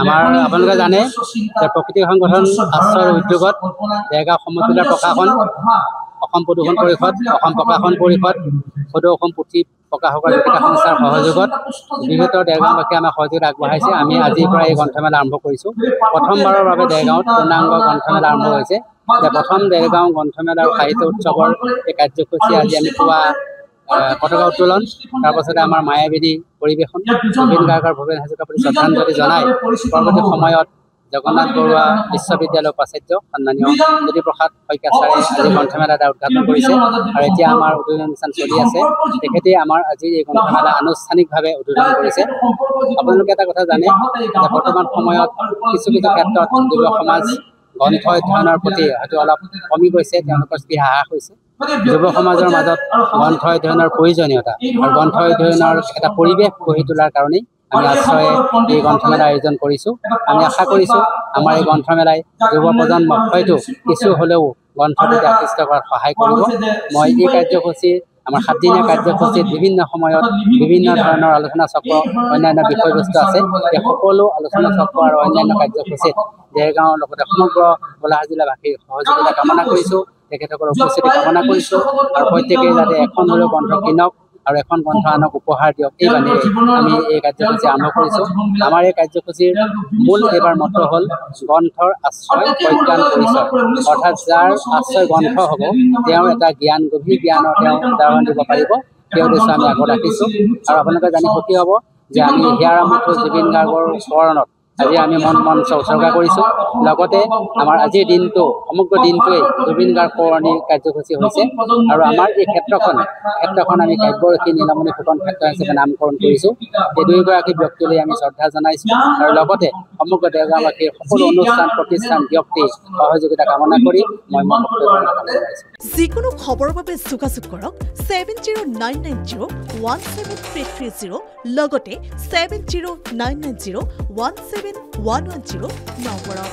আমাৰ আপোনালোকে জানে যে প্ৰকৃতি সংগঠন আশ্ৰয়ৰ উদ্যোগত দেৰগাঁও সমতুল্য প্ৰকাশন, অসম প্ৰদূষণ পৰিষদ, অসম প্ৰকাশন পৰিষদ, সদৌ অসম পুথি প্ৰকাশকৰ যুটীয়া সংস্থাৰ সহযোগত বিগত দেৰগাঁওবাসীয়ে আমাক সহযোগিতা আগবঢ়াইছে। আমি আজিৰ পৰা এই গ্ৰন্থমেলা আৰম্ভ কৰিছোঁ। প্ৰথমবাৰৰ বাবে দেৰগাঁৱত পূৰ্ণাংগ গ্ৰন্থমেলা আৰম্ভ হৈছে। প্ৰথম দেৰগাঁও গ্ৰন্থমেলা আৰু সাহিত্য উৎসৱৰ এই কাৰ্যসূচী আজি আমি পুৱা পতাকা উত্তোলন, তাৰপাছতে আমাৰ মায়াবিনী পৰিৱেশন, জুবিন গাৰ্গৰ ভূপেন হাজৰিকাৰ প্ৰতি শ্ৰদ্ধাঞ্জলি জনাই পৰৱৰ্তী সময়ত জগন্নাথ বৰুৱা বিশ্ববিদ্যালয়ৰ উপাচাৰ্য সন্মানীয় জ্যোতিপ্ৰসাদ শইকীয়া ছাৰে আজি গ্ৰন্থমেলা এটা উদ্ঘাটন কৰিছে আৰু এতিয়া আমাৰ উদ্বোধন অনুষ্ঠান চলি আছে। তেখেতে আমাৰ আজি এই গ্ৰন্থমেলা আনুষ্ঠানিকভাৱে উদ্বোধন কৰিছে। আপোনালোকে এটা কথা জানে যে বৰ্তমান সময়ত কিছু কিছু ক্ষেত্ৰত যুৱ সমাজ গ্ৰন্থ অধ্যয়নৰ প্ৰতি হয়তো অলপ কমি গৈছে, তেওঁলোকৰ স্পৃহা হ্ৰাস হৈছে। যুৱ সমাজৰ মাজত গ্ৰন্থ অধ্যয়নৰ প্ৰয়োজনীয়তা আৰু গ্ৰন্থ অধ্যয়নৰ এটা পৰিৱেশ গঢ়ি তোলাৰ কাৰণেই আমি আশ্ৰয়ে এই গ্ৰন্থমেলা আয়োজন কৰিছোঁ। আমি আশা কৰিছোঁ আমাৰ এই গ্ৰন্থমেলাই যুৱ প্ৰজন্মক হয়তো কিছু হ'লেও গ্ৰন্থৰ প্ৰতি আকৃষ্ট কৰাত সহায় কৰিব। মই এই কাৰ্যসূচী আমাৰ 7 দিনীয়া কাৰ্যসূচীত বিভিন্ন সময়ত বিভিন্ন ধৰণৰ আলোচনা চক্ৰ, অন্যান্য বিষয়বস্তু আছে। এই সকলো আলোচনা চক্ৰ আৰু অন্যান্য কাৰ্যসূচীত দেৰগাঁৱৰ লগতে সমগ্ৰ গোলাঘাট জিলাবাসীৰ সহযোগিতা কামনা কৰিছোঁ, তেখেতসকলৰ উপস্থিতি কামনা কৰিছোঁ আৰু প্ৰত্যেকেই যাতে এখন হ'লেও গ্ৰন্থ কিনক আৰু এখন গ্ৰন্থ আনক উপহাৰ দিয়ক, এই বাণীৰে আমি এই কাৰ্যসূচী আৰম্ভ কৰিছোঁ। আমাৰ এই কাৰ্যসূচীৰ মূল এইবাৰ মন্ত্ৰ হ'ল গ্ৰন্থৰ আশ্ৰয় প্ৰজ্ঞান পৰিচয়, অৰ্থাৎ যাৰ আশ্ৰয় গ্ৰন্থ হ'ব তেওঁ এটা জ্ঞান, গভীৰ জ্ঞানৰ তেওঁ উদাহৰণ দিব পাৰিব, সেই উদ্দেশ্যে আমি আগত ৰাখিছোঁ। আৰু আপোনালোকে জানি সুখী হ'ব যে আমি হিয়াৰামঠু জুবিন গাৰ্গৰ স্মৰণত আজি আমি মঞ্চ উৎসৰ্গা কৰিছোঁ। লগতে আমাৰ আজিৰ দিনটো, সমগ্ৰ দিনটোৱেই জুবিন গাৰ্গ সোঁৱৰণি কাৰ্যসূচী হৈছে আৰু আমাৰ এই ক্ষেত্ৰখন আমি কাব্যৰথী নীলমণি ফুকন ক্ষেত্ৰ হিচাপে নামকৰণ কৰিছোঁ। এই দুয়োগৰাকী ব্যক্তিলৈ আমি শ্ৰদ্ধা জনাইছোঁ আৰু লগতে সমগ্ৰ দেৰগাঁওবাসীৰ সকলো অনুষ্ঠান, প্ৰতিষ্ঠান, ব্যক্তি সহযোগিতা কামনা কৰি মই মোৰ বক্তব্য জনাইছোঁ। যিকোনো খবৰৰ বাবে যোগাযোগ কৰক 7099017330 লগতে 7099017110 নম্বৰত।